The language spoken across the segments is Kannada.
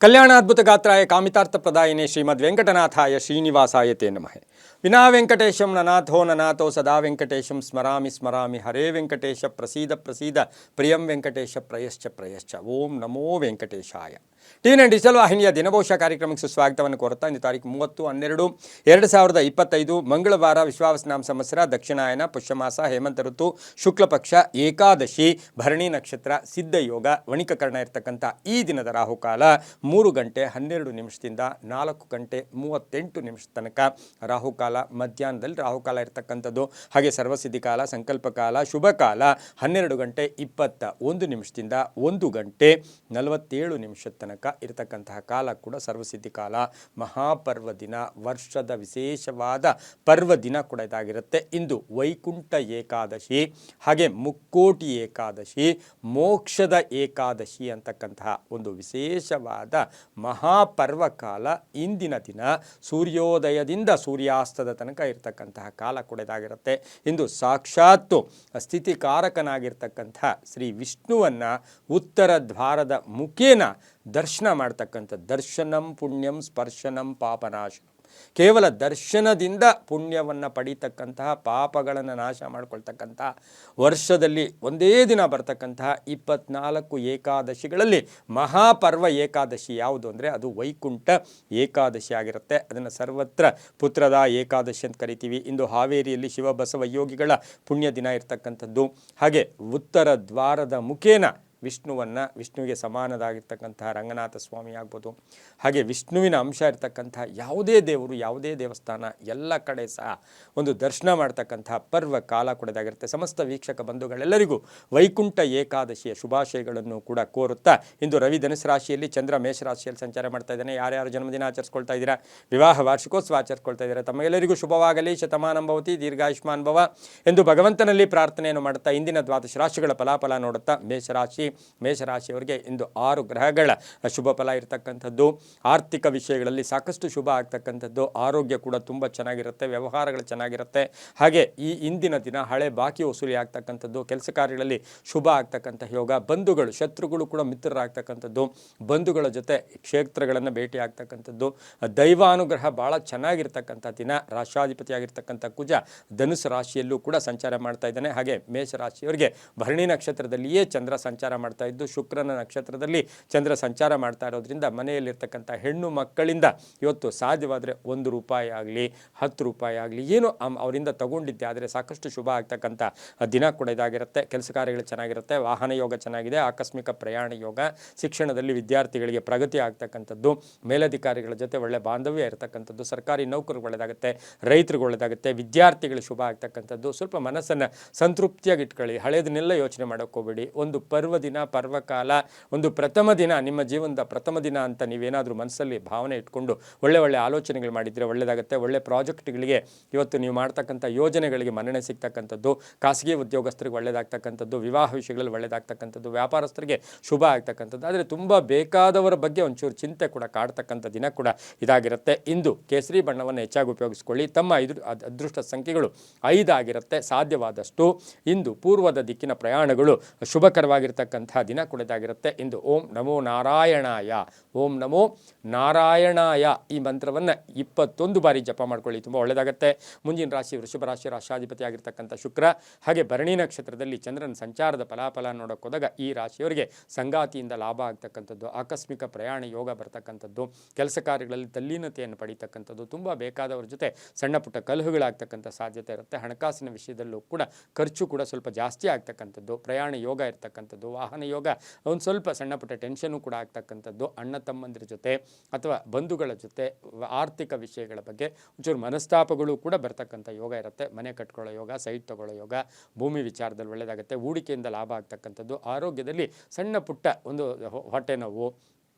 ಕಲ್ಯಾಣಾದ್ಭುತಗಾತ್ರಾಯ ಕಾಮಿತಾರ್ಥಪ್ರದಾಯಿನೇ ಶ್ರೀಮದ್ ವೆಂಕಟನಾಥಾಯ ಶ್ರೀನಿವಾಸಾಯ ತೇ ನಮಃ. ವಿನಾ ವೆಂಕಟೇಶಂ ನನಾಥೋ ನನಾಥೋ ಸದಾ ವೆಂಕಟೇಶಂ ಸ್ಮರಾಮಿ ಸ್ಮರಾಮಿ. ಹರೇ ವೆಂಕಟೇಶ ಪ್ರಸೀದ ಪ್ರಸೀದ ಪ್ರಿಯಂ ವೆಂಕಟೇಶ ಪ್ರಯಶ್ಚ ಪ್ರಯಶ್ಚ. ಓಂ ನಮೋ ವೆಂಕಟೇಶಾಯ. ಟಿವಿ9 ಡಿಜಿಟಲ್ ವಾಹಿನಿಯ ದಿನಭೋಷ ಕಾರ್ಯಕ್ರಮಕ್ಕೆ ಸುಸ್ವಾಗತವನ್ನು ಕೋರುತ್ತಾ ಇಂದು ತಾರೀಕು 30/12/2025 ಮಂಗಳವಾರ ವಿಶ್ವಾವಸನಾಮ ಸಂವತ್ಸರ ದಕ್ಷಿಣಾಯನ ಪುಷ್ಯಮಾಸ ಹೇಮಂತ ಋತು ಶುಕ್ಲ ಪಕ್ಷ ಏಕಾದಶಿ ಭರಣಿ ನಕ್ಷತ್ರ ಸಿದ್ಧ ಯೋಗ ವಣಿಕಕರಣ ಇರತಕ್ಕಂಥ ಈ ದಿನದ ರಾಹುಕಾಲ 3 ಗಂಟೆ 12 ನಿಮಿಷದಿಂದ 4 ಗಂಟೆ 38 ನಿಮಿಷ ತನಕ ರಾಹುಕಾಲ. ಮಧ್ಯಾಹ್ನದಲ್ಲಿ ರಾಹುಕಾಲ ಇರತಕ್ಕಂಥದ್ದು. ಹಾಗೆ ಸರ್ವಸಿದ್ಧಿ ಕಾಲ, ಸಂಕಲ್ಪ ಕಾಲ, ಶುಭ ಕಾಲ 12 ಗಂಟೆ 21 ನಿಮಿಷದಿಂದ 1 ಗಂಟೆ 47 ನಿಮಿಷದ ತನಕ ಇರತಕ್ಕಂತಹ ಕಾಲ ಕೂಡ ಸರ್ವಸಿದ್ಧಿ ಕಾಲ. ಮಹಾಪರ್ವ ದಿನ, ವರ್ಷದ ವಿಶೇಷವಾದ ಪರ್ವ ದಿನ ಕೂಡ ಇದಾಗಿರುತ್ತೆ. ಇಂದು ವೈಕುಂಠ ಏಕಾದಶಿ, ಹಾಗೆ ಮುಕ್ಕೋಟಿ ಏಕಾದಶಿ, ಮೋಕ್ಷದ ಏಕಾದಶಿ ಅಂತಕ್ಕಂತಹ ಒಂದು ವಿಶೇಷವಾದ ಮಹಾಪರ್ವ ಕಾಲ. ಇಂದಿನ ದಿನ ಸೂರ್ಯೋದಯದಿಂದ ಸೂರ್ಯಾಸ್ತದ ತನಕ ಇರತಕ್ಕಂತಹ ಕಾಲ ಕೂಡ ಇದಾಗಿರುತ್ತೆ. ಇಂದು ಸಾಕ್ಷಾತ್ತು ಸ್ಥಿತಿಕಾರಕನಾಗಿರ್ತಕ್ಕಂಥ ಶ್ರೀ ವಿಷ್ಣುವನ್ನ ಉತ್ತರ ದ್ವಾರದ ಮುಖೇನ ದರ್ಶನ ಮಾಡ್ತಕ್ಕಂಥ ದರ್ಶನಂ ಪುಣ್ಯಂ ಸ್ಪರ್ಶನಂ ಪಾಪನಾಶನಂ. ಕೇವಲ ದರ್ಶನದಿಂದ ಪುಣ್ಯವನ್ನು ಪಡೀತಕ್ಕಂತಹ, ಪಾಪಗಳನ್ನು ನಾಶ ಮಾಡ್ಕೊಳ್ತಕ್ಕಂತಹ, ವರ್ಷದಲ್ಲಿ ಒಂದೇ ದಿನ ಬರ್ತಕ್ಕಂತಹ 24 ಏಕಾದಶಿಗಳಲ್ಲಿ ಮಹಾಪರ್ವ ಏಕಾದಶಿ ಯಾವುದು ಅಂದರೆ ಅದು ವೈಕುಂಠ ಏಕಾದಶಿ ಆಗಿರುತ್ತೆ. ಅದನ್ನು ಸರ್ವತ್ರ ಪುತ್ರದ ಏಕಾದಶಿ ಅಂತ ಕರಿತೀವಿ. ಇಂದು ಹಾವೇರಿಯಲ್ಲಿ ಶಿವಬಸವ ಯೋಗಿಗಳ ಪುಣ್ಯ ದಿನ ಇರತಕ್ಕಂಥದ್ದು. ಹಾಗೆ ಉತ್ತರ ದ್ವಾರದ ಮುಖೇನ ವಿಷ್ಣುವಿಗೆ ಸಮಾನದಾಗಿರ್ತಕ್ಕಂತಹ ರಂಗನಾಥ ಸ್ವಾಮಿ ಆಗ್ಬೋದು, ಹಾಗೆ ವಿಷ್ಣುವಿನ ಅಂಶ ಇರ್ತಕ್ಕಂತಹ ಯಾವುದೇ ದೇವರು, ಯಾವುದೇ ದೇವಸ್ಥಾನ ಎಲ್ಲ ಕಡೆ ಸಹ ಒಂದು ದರ್ಶನ ಮಾಡ್ತಕ್ಕಂತಹ ಪರ್ವ ಕಾಲ ಕೂಡ ಇದಾಗಿರುತ್ತೆ. ಸಮಸ್ತ ವೀಕ್ಷಕ ಬಂಧುಗಳೆಲ್ಲರಿಗೂ ವೈಕುಂಠ ಏಕಾದಶಿಯ ಶುಭಾಶಯಗಳನ್ನು ಕೂಡ ಕೋರುತ್ತಾ, ಇಂದು ರವಿ ಧನುಸು ರಾಶಿಯಲ್ಲಿ, ಚಂದ್ರ ಮೇಷ ರಾಶಿಯಲ್ಲಿ ಸಂಚಾರ ಮಾಡ್ತಾ ಇದ್ದಾನೆ. ಯಾರ್ಯಾರು ಜನ್ಮದಿನ ಆಚರಿಸ್ಕೊಳ್ತಾ ಇದ್ದೀರಾ, ವಿವಾಹ ವಾರ್ಷಿಕೋತ್ಸವ ಆಚರಿಸ್ಕೊಳ್ತಾ ಇದ್ದೀರಾ, ತಮಗೆಲ್ಲರಿಗೂ ಶುಭವಾಗಲಿ, ಶತಮಾನಂ ಭವತಿ, ದೀರ್ಘಾಯುಷ್ಮಾನ್ ಭವ ಎಂದು ಭಗವಂತನಲ್ಲಿ ಪ್ರಾರ್ಥನೆಯನ್ನು ಮಾಡುತ್ತಾ ಇಂದಿನ ದ್ವಾದಶ ರಾಶಿಗಳ ಫಲಾಫಲ ನೋಡುತ್ತಾ, ಮೇಷರಾಶಿಯವರಿಗೆ ಇಂದು 6 ಗ್ರಹಗಳ ಶುಭ ಫಲ ಇರತಕ್ಕಂಥದ್ದು. ಆರ್ಥಿಕ ವಿಷಯಗಳಲ್ಲಿ ಸಾಕಷ್ಟು ಶುಭ ಆಗ್ತಕ್ಕಂಥದ್ದು. ಆರೋಗ್ಯ ಕೂಡ ತುಂಬ ಚೆನ್ನಾಗಿರುತ್ತೆ, ವ್ಯವಹಾರಗಳು ಚೆನ್ನಾಗಿರುತ್ತೆ. ಹಾಗೆ ಈ ಇಂದಿನ ದಿನ ಹಳೆ ಬಾಕಿ ವಸೂಲಿ ಆಗ್ತಕ್ಕಂಥದ್ದು, ಕೆಲಸ ಕಾರ್ಯಗಳಲ್ಲಿ ಶುಭ ಆಗ್ತಕ್ಕಂಥ ಯೋಗ. ಬಂಧುಗಳು, ಶತ್ರುಗಳು ಕೂಡ ಮಿತ್ರರಾಗ್ತಕ್ಕಂಥದ್ದು, ಬಂಧುಗಳ ಜೊತೆ ಕ್ಷೇತ್ರಗಳನ್ನು ಭೇಟಿ ಆಗ್ತಕ್ಕಂಥದ್ದು. ದೈವಾನುಗ್ರಹ ಭಾಳ ಚೆನ್ನಾಗಿರ್ತಕ್ಕಂಥ ದಿನ. ರಾಶಾಧಿಪತಿಯಾಗಿರ್ತಕ್ಕಂಥ ಕುಜ ಧನುಸು ರಾಶಿಯಲ್ಲೂ ಕೂಡ ಸಂಚಾರ ಮಾಡ್ತಾ ಇದ್ದಾನೆ. ಹಾಗೆ ಮೇಷರಾಶಿಯವರಿಗೆ ಭರಣಿ ನಕ್ಷತ್ರದಲ್ಲಿಯೇ ಚಂದ್ರ ಸಂಚಾರ ಮಾಡ್ತಾ ಇದ್ದು, ಶುಕ್ರನ ನಕ್ಷತ್ರದಲ್ಲಿ ಚಂದ್ರ ಸಂಚಾರ ಮಾಡ್ತಾ ಇರೋದ್ರಿಂದ ಮನೆಯಲ್ಲಿರ್ತಕ್ಕಂಥ ಹೆಣ್ಣು ಮಕ್ಕಳಿಂದ ಇವತ್ತು ಸಾಧ್ಯವಾದರೆ 1 ರೂಪಾಯಿ ಆಗಲಿ 10 ರೂಪಾಯಿ ಆಗಲಿ ಏನು ಅವರಿಂದ ತಗೊಂಡಿದ್ದೆ ಆದರೆ ಸಾಕಷ್ಟು ಶುಭ ಆಗ್ತಕ್ಕಂಥ ದಿನ ಕೂಡ ಇದಾಗಿರುತ್ತೆ. ಕೆಲಸ ಕಾರ್ಯಗಳು ಚೆನ್ನಾಗಿರುತ್ತೆ, ವಾಹನ ಯೋಗ ಚೆನ್ನಾಗಿದೆ, ಆಕಸ್ಮಿಕ ಪ್ರಯಾಣ ಯೋಗ, ಶಿಕ್ಷಣದಲ್ಲಿ ವಿದ್ಯಾರ್ಥಿಗಳಿಗೆ ಪ್ರಗತಿ ಆಗ್ತಕ್ಕಂಥದ್ದು, ಮೇಲಧಿಕಾರಿಗಳ ಜೊತೆ ಒಳ್ಳೆ ಬಾಂಧವ್ಯ ಇರತಕ್ಕಂಥದ್ದು, ಸರ್ಕಾರಿ ನೌಕರಿಗೆ ಒಳ್ಳೆಯದಾಗುತ್ತೆ, ರೈತರಿಗೆ ಒಳ್ಳೆಯದಾಗುತ್ತೆ, ವಿದ್ಯಾರ್ಥಿಗಳು ಶುಭ ಆಗ್ತಕ್ಕಂಥದ್ದು. ಸ್ವಲ್ಪ ಮನಸ್ಸನ್ನು ಸಂತೃಪ್ತಿಯಾಗಿ ಇಟ್ಕೊಳ್ಳಿ, ಹಳೆಯದನ್ನೆಲ್ಲ ಯೋಚನೆ ಮಾಡೋಕ್ಕೋಗಬೇಡಿ. ಒಂದು ಪರ್ವ ದಿನ, ಪರ್ವಕಾಲ, ಒಂದು ಪ್ರಥಮ ದಿನ, ನಿಮ್ಮ ಜೀವನದ ಪ್ರಥಮ ದಿನ ಅಂತ ನೀವೇನಾದರೂ ಮನಸ್ಸಲ್ಲಿ ಭಾವನೆ ಇಟ್ಕೊಂಡು ಒಳ್ಳೆ ಆಲೋಚನೆಗಳು ಮಾಡಿದರೆ ಒಳ್ಳೆಯದಾಗುತ್ತೆ. ಒಳ್ಳೆ ಪ್ರಾಜೆಕ್ಟ್ಗಳಿಗೆ ಇವತ್ತು ನೀವು ಮಾಡ್ತಕ್ಕಂಥ ಯೋಜನೆಗಳಿಗೆ ಮನ್ನಣೆ ಸಿಗ್ತಕ್ಕಂಥದ್ದು, ಖಾಸಗಿ ಉದ್ಯೋಗಸ್ಥರಿಗೆ ಒಳ್ಳೆಯದಾಗ್ತಕ್ಕಂಥದ್ದು, ವಿವಾಹ ವಿಷಯಗಳಲ್ಲಿ ಒಳ್ಳೆಯದಾಗ್ತಕ್ಕಂಥದ್ದು, ವ್ಯಾಪಾರಸ್ಥರಿಗೆ ಶುಭ ಆಗ್ತಕ್ಕಂಥದ್ದು. ಆದರೆ ತುಂಬ ಬೇಕಾದವರ ಬಗ್ಗೆ ಒಂಚೂರು ಚಿಂತೆ ಕೂಡ ಕಾಡ್ತಕ್ಕಂಥ ದಿನ ಕೂಡ ಇದಾಗಿರುತ್ತೆ. ಇಂದು ಕೇಸರಿ ಬಣ್ಣವನ್ನು ಹೆಚ್ಚಾಗಿ ಉಪಯೋಗಿಸ್ಕೊಳ್ಳಿ. ತಮ್ಮ ಅದೃಷ್ಟ ಸಂಖ್ಯೆಗಳು 5 ಆಗಿರುತ್ತೆ. ಸಾಧ್ಯವಾದಷ್ಟು ಇಂದು ಪೂರ್ವದ ದಿಕ್ಕಿನ ಪ್ರಯಾಣಗಳು ಶುಭಕರವಾಗಿರ್ತಕ್ಕಂಥ ದಿನ ಕೂಡ ಇದಾಗಿರುತ್ತೆ. ಇಂದು ಓಂ ನಮೋ ನಾರಾಯಣಾಯ, ಓಂ ನಮೋ ನಾರಾಯಣಾಯ ಈ ಮಂತ್ರವನ್ನು 21 ಬಾರಿ ಜಪ ಮಾಡ್ಕೊಳ್ಳಿ, ತುಂಬ ಒಳ್ಳೆಯದಾಗುತ್ತೆ. ಮುಂದಿನ ರಾಶಿ ವೃಷಭ ರಾಶಿ, ರಾಶಾಧಿಪತಿ ಆಗಿರ್ತಕ್ಕಂಥ ಶುಕ್ರ, ಹಾಗೆ ಭರಣಿ ನಕ್ಷತ್ರದಲ್ಲಿ ಚಂದ್ರನ ಸಂಚಾರದ ಫಲಾಫಲ ನೋಡೋಕೆ ಹೋದಾಗ ಈ ರಾಶಿಯವರಿಗೆ ಸಂಗಾತಿಯಿಂದ ಲಾಭ ಆಗ್ತಕ್ಕಂಥದ್ದು, ಆಕಸ್ಮಿಕ ಪ್ರಯಾಣ ಯೋಗ ಬರ್ತಕ್ಕಂಥದ್ದು, ಕೆಲಸ ಕಾರ್ಯಗಳಲ್ಲಿ ತಲ್ಲೀನತೆಯನ್ನು ಪಡೀತಕ್ಕಂಥದ್ದು, ತುಂಬ ಬೇಕಾದವ್ರ ಜೊತೆ ಸಣ್ಣ ಪುಟ್ಟ ಕಲಹುಗಳಾಗ್ತಕ್ಕಂಥ ಸಾಧ್ಯತೆ ಇರುತ್ತೆ. ಹಣಕಾಸಿನ ವಿಷಯದಲ್ಲೂ ಕೂಡ ಖರ್ಚು ಕೂಡ ಸ್ವಲ್ಪ ಜಾಸ್ತಿ ಆಗ್ತಕ್ಕಂಥದ್ದು, ಪ್ರಯಾಣ ಯೋಗ ಇರ್ತಕ್ಕಂಥದ್ದು, ವಾಹನ ಯೋಗ, ಒಂದು ಸ್ವಲ್ಪ ಸಣ್ಣ ಪುಟ್ಟ ಟೆನ್ಷನ್ನು ಕೂಡ ಆಗ್ತಕ್ಕಂಥದ್ದು, ಅಣ್ಣ ತಮ್ಮಂದಿರ ಜೊತೆ ಅಥವಾ ಬಂಧುಗಳ ಜೊತೆ ಆರ್ಥಿಕ ವಿಷಯಗಳ ಬಗ್ಗೆ ಒಂಚೂರು ಮನಸ್ತಾಪಗಳು ಕೂಡ ಬರ್ತಕ್ಕಂಥ ಯೋಗ ಇರುತ್ತೆ. ಮನೆ ಕಟ್ಕೊಳ್ಳೋ ಯೋಗ, ಸೈಟ್ ತಗೊಳ್ಳೋ ಯೋಗ, ಭೂಮಿ ವಿಚಾರದಲ್ಲಿ ಒಳ್ಳೆಯದಾಗುತ್ತೆ, ಹೂಡಿಕೆಯಿಂದ ಲಾಭ ಆಗ್ತಕ್ಕಂಥದ್ದು. ಆರೋಗ್ಯದಲ್ಲಿ ಸಣ್ಣ ಪುಟ್ಟ ಒಂದು ಹೊಟ್ಟೆ ನೋವು,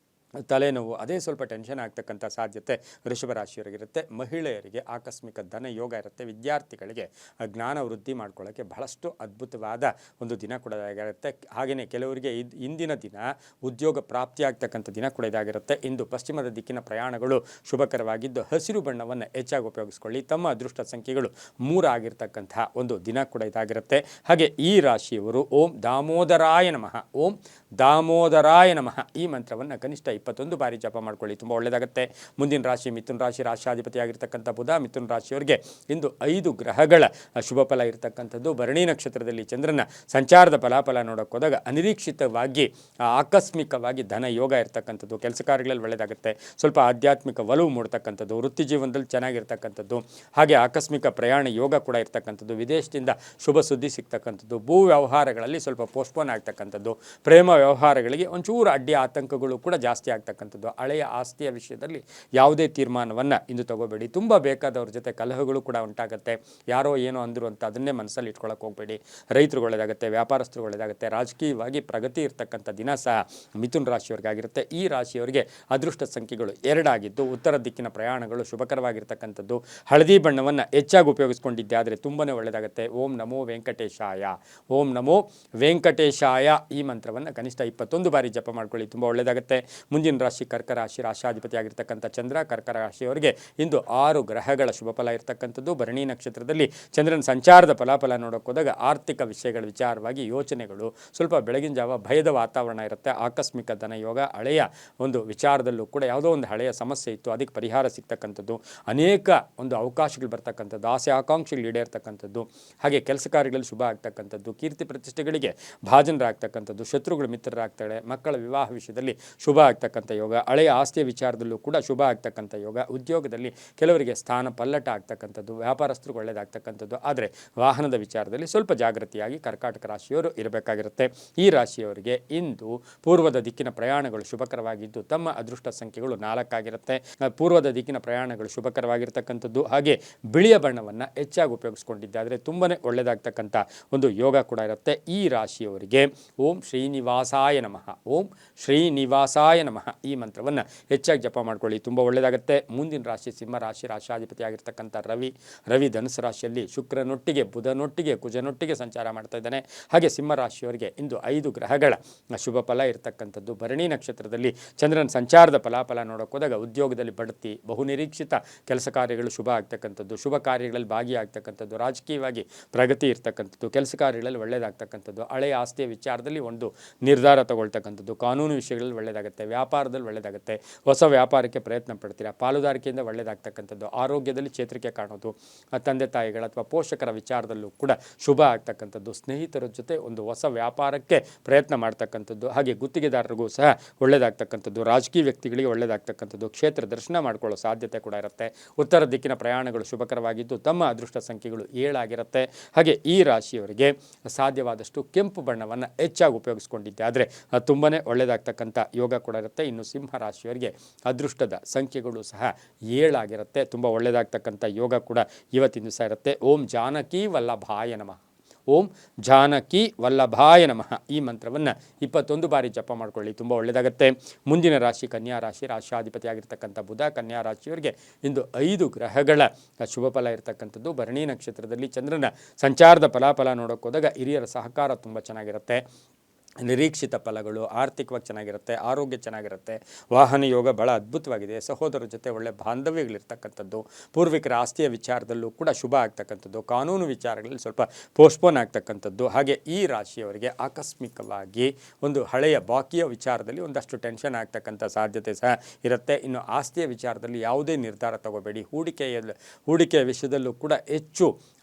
ತಲೆನೋವು, ಅದೇ ಸ್ವಲ್ಪ ಟೆನ್ಷನ್ ಆಗ್ತಕ್ಕಂಥ ಸಾಧ್ಯತೆ ವೃಷಭ ರಾಶಿಯವರಿಗಿರುತ್ತೆ. ಮಹಿಳೆಯರಿಗೆ ಆಕಸ್ಮಿಕ ಧನ ಯೋಗ ಇರುತ್ತೆ. ವಿದ್ಯಾರ್ಥಿಗಳಿಗೆ ಜ್ಞಾನ ವೃದ್ಧಿ ಮಾಡ್ಕೊಳ್ಳೋಕ್ಕೆ ಬಹಳಷ್ಟು ಅದ್ಭುತವಾದ ಒಂದು ದಿನ ಕೂಡ ಇದಾಗಿರುತ್ತೆ. ಹಾಗೆಯೇ ಕೆಲವರಿಗೆ ಇಂದಿನ ದಿನ ಉದ್ಯೋಗ ಪ್ರಾಪ್ತಿಯಾಗ್ತಕ್ಕಂಥ ದಿನ ಕೂಡ ಇದಾಗಿರುತ್ತೆ. ಇಂದು ಪಶ್ಚಿಮದ ದಿಕ್ಕಿನ ಪ್ರಯಾಣಗಳು ಶುಭಕರವಾಗಿದ್ದು ಹಸಿರು ಬಣ್ಣವನ್ನು ಹೆಚ್ಚಾಗಿ ಉಪಯೋಗಿಸ್ಕೊಳ್ಳಿ. ತಮ್ಮ ಅದೃಷ್ಟ ಸಂಖ್ಯೆಗಳು 3 ಆಗಿರ್ತಕ್ಕಂತಹ ಒಂದು ದಿನ ಕೂಡ ಇದಾಗಿರುತ್ತೆ. ಹಾಗೆ ಈ ರಾಶಿಯವರು ಓಂ ದಾಮೋದರಾಯ ನಮಃ, ಓಂ ದಾಮೋದರಾಯ ನಮಃ ಈ ಮಂತ್ರವನ್ನು ಕನಿಷ್ಠ 21 ಬಾರಿ ಜಪ ಮಾಡ್ಕೊಳ್ಳಿ, ತುಂಬ ಒಳ್ಳೆಯದಾಗುತ್ತೆ. ಮುಂದಿನ ರಾಶಿ ಮಿಥುನ ರಾಶಿ, ರಾಶಿಯಾಧಿಪತಿಯಾಗಿರ್ತಕ್ಕಂಥ ಬುಧ. ಮಿಥುನ ರಾಶಿಯವರಿಗೆ ಇಂದು 5 ಗ್ರಹಗಳ ಶುಭ ಫಲ ಇರತಕ್ಕಂಥದ್ದು. ಭರಣಿ ನಕ್ಷತ್ರದಲ್ಲಿ ಚಂದ್ರನ ಸಂಚಾರದ ಫಲಾಫಲ ನೋಡೋಕೆ ಹೋದಾಗ ಅನಿರೀಕ್ಷಿತವಾಗಿ ಆಕಸ್ಮಿಕವಾಗಿ ಧನ ಯೋಗ ಇರತಕ್ಕಂಥದ್ದು, ಕೆಲಸ ಕಾರ್ಯಗಳಲ್ಲಿ ಒಳ್ಳೆಯದಾಗುತ್ತೆ. ಸ್ವಲ್ಪ ಆಧ್ಯಾತ್ಮಿಕ ಒಲವು ಮೂಡ್ತಕ್ಕಂಥದ್ದು, ವೃತ್ತಿ ಜೀವನದಲ್ಲಿ ಚೆನ್ನಾಗಿರ್ತಕ್ಕಂಥದ್ದು, ಹಾಗೆ ಆಕಸ್ಮಿಕ ಪ್ರಯಾಣ ಯೋಗ ಕೂಡ ಇರ್ತಕ್ಕಂಥದ್ದು, ವಿದೇಶದಿಂದ ಶುಭ ಸುದ್ದಿ ಸಿಗ್ತಕ್ಕಂಥದ್ದು, ಭೂ ವ್ಯವಹಾರಗಳಲ್ಲಿ ಸ್ವಲ್ಪ ಪೋಸ್ಟ್ಪೋನ್ ಆಗ್ತಕ್ಕಂಥದ್ದು, ಪ್ರೇಮ ವ್ಯವಹಾರಗಳಿಗೆ ಒಂಚೂರು ಅಡ್ಡಿ ಆತಂಕಗಳು ಕೂಡ ಜಾಸ್ತಿ ಆಗ್ತಕ್ಕಂಥದ್ದು. ಹಳೆಯ ಆಸ್ತಿಯ ವಿಷಯದಲ್ಲಿ ಯಾವುದೇ ತೀರ್ಮಾನವನ್ನು ಇಂದು ತಗೋಬೇಡಿ. ತುಂಬ ಬೇಕಾದವ್ರ ಜೊತೆ ಕಲಹಗಳು ಕೂಡ ಉಂಟಾಗುತ್ತೆ. ಯಾರೋ ಏನೋ ಅಂದರು ಅಂತ ಅದನ್ನೇ ಮನಸ್ಸಲ್ಲಿ ಇಟ್ಕೊಳ್ಳೋಕೆ ಹೋಗಬೇಡಿ. ರೈತರು ಒಳ್ಳೆಯದಾಗುತ್ತೆ, ವ್ಯಾಪಾರಸ್ಥರು ಒಳ್ಳೆಯದಾಗುತ್ತೆ. ರಾಜಕೀಯವಾಗಿ ಪ್ರಗತಿ ಇರ್ತಕ್ಕಂಥ ದಿನ ಸಹ ಮಿಥುನ ರಾಶಿಯವರಿಗಾಗಿರುತ್ತೆ. ಈ ರಾಶಿಯವರಿಗೆ ಅದೃಷ್ಟ ಸಂಖ್ಯೆಗಳು 2 ಆಗಿದ್ದು, ಉತ್ತರ ದಿಕ್ಕಿನ ಪ್ರಯಾಣಗಳು ಶುಭಕರವಾಗಿರ್ತಕ್ಕಂಥದ್ದು. ಹಳದಿ ಬಣ್ಣವನ್ನು ಹೆಚ್ಚಾಗಿ ಉಪಯೋಗಿಸ್ಕೊಂಡಿದ್ದೆ ಆದರೆ ತುಂಬಾ ಒಳ್ಳೆಯದಾಗುತ್ತೆ. ಓಂ ನಮೋ ವೆಂಕಟೇಶಾಯ, ಓಂ ನಮೋ ವೆಂಕಟೇಶಾಯ ಈ ಮಂತ್ರವನ್ನು ಕನಿಷ್ಠ 21 ಬಾರಿ ಜಪ ಮಾಡ್ಕೊಳ್ಳಿ, ತುಂಬ ಒಳ್ಳೆಯದಾಗುತ್ತೆ. ಮುಂದಿನ ರಾಶಿ ಕರ್ಕ ರಾಶಿ, ರಾಶಿಯಾಧಿಪತಿಯಾಗಿರ್ತಕ್ಕಂಥ ಚಂದ್ರ. ಕರ್ಕ ರಾಶಿಯವರಿಗೆ ಇಂದು 6 ಗ್ರಹಗಳ ಶುಭ ಫಲ ಇರತಕ್ಕಂಥದ್ದು. ಭರಣಿ ನಕ್ಷತ್ರದಲ್ಲಿ ಚಂದ್ರನ ಸಂಚಾರದ ಫಲಾಫಲ ನೋಡೋಕೆ ಹೋದಾಗ ಆರ್ಥಿಕ ವಿಷಯಗಳ ವಿಚಾರವಾಗಿ ಯೋಚನೆಗಳು, ಸ್ವಲ್ಪ ಬೆಳಗಿನ ಜಾವ ಭಯದ ವಾತಾವರಣ ಇರುತ್ತೆ. ಆಕಸ್ಮಿಕ ಧನ ಯೋಗ, ಹಳೆಯ ಒಂದು ವಿಚಾರದಲ್ಲೂ ಕೂಡ ಯಾವುದೋ ಒಂದು ಹಳೆಯ ಸಮಸ್ಯೆ ಇತ್ತು, ಅದಕ್ಕೆ ಪರಿಹಾರ ಸಿಗ್ತಕ್ಕಂಥದ್ದು, ಅನೇಕ ಒಂದು ಅವಕಾಶಗಳು ಬರ್ತಕ್ಕಂಥದ್ದು, ಆಸೆ ಆಕಾಂಕ್ಷೆಗಳು ಈಡೇರ್ತಕ್ಕಂಥದ್ದು, ಹಾಗೆ ಕೆಲಸ ಕಾರ್ಯಗಳಲ್ಲಿ ಶುಭ ಆಗ್ತಕ್ಕಂಥದ್ದು, ಕೀರ್ತಿ ಪ್ರತಿಷ್ಠೆಗಳಿಗೆ ಭಾಜನರಾಗ್ತಕ್ಕಂಥದ್ದು, ಶತ್ರುಗಳು ಮಿತ್ರರಾಗ್ತಾಳೆ, ಮಕ್ಕಳ ವಿವಾಹ ವಿಷಯದಲ್ಲಿ ಶುಭ ಆಗ್ತಕ್ಕಂಥ ಯೋಗ, ಹಳೆಯ ಆಸ್ತಿಯ ವಿಚಾರದಲ್ಲೂ ಕೂಡ ಶುಭ ಆಗ್ತಕ್ಕಂಥ ಯೋಗ, ಉದ್ಯೋಗದಲ್ಲಿ ಕೆಲವರಿಗೆ ಸ್ಥಾನ ಪಲ್ಲಟ ಆಗ್ತಕ್ಕಂಥದ್ದು, ವ್ಯಾಪಾರಸ್ಥರು ಒಳ್ಳೆಯದಾಗ್ತಕ್ಕಂಥದ್ದು. ಆದರೆ ವಾಹನದ ವಿಚಾರದಲ್ಲಿ ಸ್ವಲ್ಪ ಜಾಗೃತಿಯಾಗಿ ಕರ್ಕಾಟಕ ರಾಶಿಯವರು ಇರಬೇಕಾಗಿರುತ್ತೆ. ಈ ರಾಶಿಯವರಿಗೆ ಇಂದು ಪೂರ್ವದ ದಿಕ್ಕಿನ ಪ್ರಯಾಣಗಳು ಶುಭಕರವಾಗಿದ್ದು, ತಮ್ಮ ಅದೃಷ್ಟ ಸಂಖ್ಯೆಗಳು 4 ಆಗಿರುತ್ತೆ. ಪೂರ್ವದ ದಿಕ್ಕಿನ ಪ್ರಯಾಣಗಳು ಶುಭಕರವಾಗಿರ್ತಕ್ಕಂಥದ್ದು. ಹಾಗೆ ಬಿಳಿಯ ಬಣ್ಣವನ್ನು ಹೆಚ್ಚಾಗಿ ಉಪಯೋಗಿಸ್ಕೊಂಡಿದ್ದಾದರೆ ತುಂಬಾ ಒಳ್ಳೆಯದಾಗ್ತಕ್ಕಂಥ ಒಂದು ಯೋಗ ಕೂಡ ಇರುತ್ತೆ. ಈ ರಾಶಿಯವರಿಗೆ ಓಂ ಶ್ರೀನಿವಾಸಾಯ ನಮಃ, ಓಂ ಶ್ರೀನಿವಾಸಾಯ ನಮಃ ಈ ಮಂತ್ರವನ್ನು ಹೆಚ್ಚಾಗಿ ಜಪ ಮಾಡ್ಕೊಳ್ಳಿ, ತುಂಬ ಒಳ್ಳೆಯದಾಗುತ್ತೆ. ಮುಂದಿನ ರಾಶಿ ಸಿಂಹ ರಾಶಿ, ರಾಶಿಯಾಧಿಪತಿಯಾಗಿರ್ತಕ್ಕಂಥ ರವಿ ಧನುಸು ರಾಶಿಯಲ್ಲಿ ಶುಕ್ರನೊಟ್ಟಿಗೆ ಬುಧನೊಟ್ಟಿಗೆ ಕುಜನೊಟ್ಟಿಗೆ ಸಂಚಾರ ಮಾಡ್ತಾ ಇದ್ದಾನೆ. ಹಾಗೆ ಸಿಂಹ ರಾಶಿಯವರಿಗೆ ಇಂದು 5 ಗ್ರಹಗಳ ಶುಭ ಫಲ ಇರತಕ್ಕಂಥದ್ದು. ಭರಣಿ ನಕ್ಷತ್ರದಲ್ಲಿ ಚಂದ್ರನ ಸಂಚಾರದ ಫಲಾಫಲ ನೋಡೋಕೆ ಹೋದಾಗ ಉದ್ಯೋಗದಲ್ಲಿ ಬಡ್ತಿ, ಬಹುನಿರೀಕ್ಷಿತ ಕೆಲಸ ಕಾರ್ಯಗಳು ಶುಭ ಆಗ್ತಕ್ಕಂಥದ್ದು, ಶುಭ ಕಾರ್ಯಗಳಲ್ಲಿ ಭಾಗಿಯಾಗ್ತಕ್ಕಂಥದ್ದು, ರಾಜಕೀಯವಾಗಿ ಪ್ರಗತಿ ಇರ್ತಕ್ಕಂಥದ್ದು, ಕೆಲಸ ಕಾರ್ಯಗಳಲ್ಲಿ ಒಳ್ಳೆಯದಾಗ್ತಕ್ಕಂಥದ್ದು, ಹಳೆಯ ಆಸ್ತಿಯ ವಿಚಾರದಲ್ಲಿ ಒಂದು ನಿರ್ಧಾರ ತಗೊಳ್ತಕ್ಕಂಥದ್ದು, ಕಾನೂನು ವಿಷಯಗಳಲ್ಲಿ ಒಳ್ಳೆಯದಾಗುತ್ತೆ, ವ್ಯಾಪಾರದಲ್ಲಿ ಒಳ್ಳೆಯದಾಗುತ್ತೆ, ಹೊಸ ವ್ಯಾಪಾರಕ್ಕೆ ಪ್ರಯತ್ನ ಪಡ್ತೀರಾ, ಪಾಲುದಾರಿಕೆಯಿಂದ ಒಳ್ಳೆಯದಾಗ್ತಕ್ಕಂಥದ್ದು, ಆರೋಗ್ಯದಲ್ಲಿ ಚೇತರಿಕೆ ಕಾಣೋದು, ತಂದೆ ತಾಯಿಗಳ ಅಥವಾ ಪೋಷಕರ ವಿಚಾರದಲ್ಲೂ ಕೂಡ ಶುಭ ಆಗ್ತಕ್ಕಂಥದ್ದು, ಸ್ನೇಹಿತರ ಜೊತೆ ಒಂದು ಹೊಸ ವ್ಯಾಪಾರಕ್ಕೆ ಪ್ರಯತ್ನ ಮಾಡ್ತಕ್ಕಂಥದ್ದು, ಹಾಗೆ ಗುತ್ತಿಗೆದಾರರಿಗೂ ಸಹ ಒಳ್ಳೆಯದಾಗ್ತಕ್ಕಂಥದ್ದು, ರಾಜಕೀಯ ವ್ಯಕ್ತಿಗಳಿಗೆ ಒಳ್ಳೆಯದಾಗ್ತಕ್ಕಂಥದ್ದು, ಕ್ಷೇತ್ರ ದರ್ಶನ ಮಾಡ್ಕೊಳ್ಳೋ ಸಾಧ್ಯತೆ ಕೂಡ ಇರುತ್ತೆ. ಉತ್ತರ ದಿಕ್ಕಿನ ಪ್ರಯಾಣಗಳು ಶುಭಕರವಾಗಿದ್ದು ತಮ್ಮ ಅದೃಷ್ಟ ಸಂಖ್ಯೆಗಳು 7 ಆಗಿರುತ್ತೆ. ಹಾಗೆ ಈ ರಾಶಿಯವರಿಗೆ ಸಾಧ್ಯವಾದಷ್ಟು ಕೆಂಪು ಬಣ್ಣವನ್ನು ಹೆಚ್ಚಾಗಿ ಉಪಯೋಗಿಸ್ಕೊಂಡಿದ್ದೆ ಆದರೆ ತುಂಬಾ ಒಳ್ಳೆಯದಾಗ್ತಕ್ಕಂಥ ಯೋಗ ಕೂಡ ಇರುತ್ತೆ. ಇನ್ನು ಸಿಂಹ ರಾಶಿಯವರಿಗೆ ಅದೃಷ್ಟದ ಸಂಖ್ಯೆಗಳು ಸಹ 7 ಆಗಿರುತ್ತೆ, ತುಂಬ ಒಳ್ಳೆಯದಾಗ್ತಕ್ಕಂಥ ಯೋಗ ಕೂಡ ಇವತ್ತಿನ ದಿವಸ ಇರುತ್ತೆ. ಓಂ ಜಾನಕಿ ವಲ್ಲಭಾಯ ನಮಃ, ಓಂ ಜಾನಕಿ ವಲ್ಲಭಾಯ ನಮಃ ಈ ಮಂತ್ರವನ್ನು 21 ಬಾರಿ ಜಪ ಮಾಡ್ಕೊಳ್ಳಿ, ತುಂಬ ಒಳ್ಳೆಯದಾಗುತ್ತೆ. ಮುಂದಿನ ರಾಶಿ ಕನ್ಯಾ ರಾಶಿ, ರಾಶಿಯಾಧಿಪತಿಯಾಗಿರ್ತಕ್ಕಂಥ ಬುಧ. ಕನ್ಯಾ ರಾಶಿಯವರಿಗೆ ಇಂದು 5 ಗ್ರಹಗಳ ಶುಭ ಫಲ ಇರತಕ್ಕಂಥದ್ದು. ಭರಣಿ ನಕ್ಷತ್ರದಲ್ಲಿ ಚಂದ್ರನ ಸಂಚಾರದ ಫಲಾಫಲ ನೋಡೋಕೆ ಹೋದಾಗ ಹಿರಿಯರ ಸಹಕಾರ ತುಂಬ ಚೆನ್ನಾಗಿರುತ್ತೆ. ನಿರೀಕ್ಷಿತ ಫಲಗಳು, ಆರ್ಥಿಕವಾಗಿ ಚೆನ್ನಾಗಿರುತ್ತೆ, ಆರೋಗ್ಯ ಚೆನ್ನಾಗಿರುತ್ತೆ, ವಾಹನ ಯೋಗ ಭಾಳ ಅದ್ಭುತವಾಗಿದೆ, ಸಹೋದರರ ಜೊತೆ ಒಳ್ಳೆ ಬಾಂಧವ್ಯಗಳಿರ್ತಕ್ಕಂಥದ್ದು, ಪೂರ್ವಿಕರ ಆಸ್ತಿಯ ವಿಚಾರದಲ್ಲೂ ಕೂಡ ಶುಭ ಆಗ್ತಕ್ಕಂಥದ್ದು, ಕಾನೂನು ವಿಚಾರಗಳಲ್ಲಿ ಸ್ವಲ್ಪ ಪೋಸ್ಟ್ಪೋನ್ ಆಗ್ತಕ್ಕಂಥದ್ದು. ಹಾಗೆ ಈ ರಾಶಿಯವರಿಗೆ ಆಕಸ್ಮಿಕವಾಗಿ ಒಂದು ಹಳೆಯ ಬಾಕಿಯ ವಿಚಾರದಲ್ಲಿ ಒಂದಷ್ಟು ಟೆನ್ಷನ್ ಆಗ್ತಕ್ಕಂಥ ಸಾಧ್ಯತೆ ಸಹ ಇರುತ್ತೆ. ಇನ್ನು ಆಸ್ತಿಯ ವಿಚಾರದಲ್ಲಿ ಯಾವುದೇ ನಿರ್ಧಾರ ತಗೋಬೇಡಿ. ಹೂಡಿಕೆಯ ವಿಷಯದಲ್ಲೂ ಕೂಡ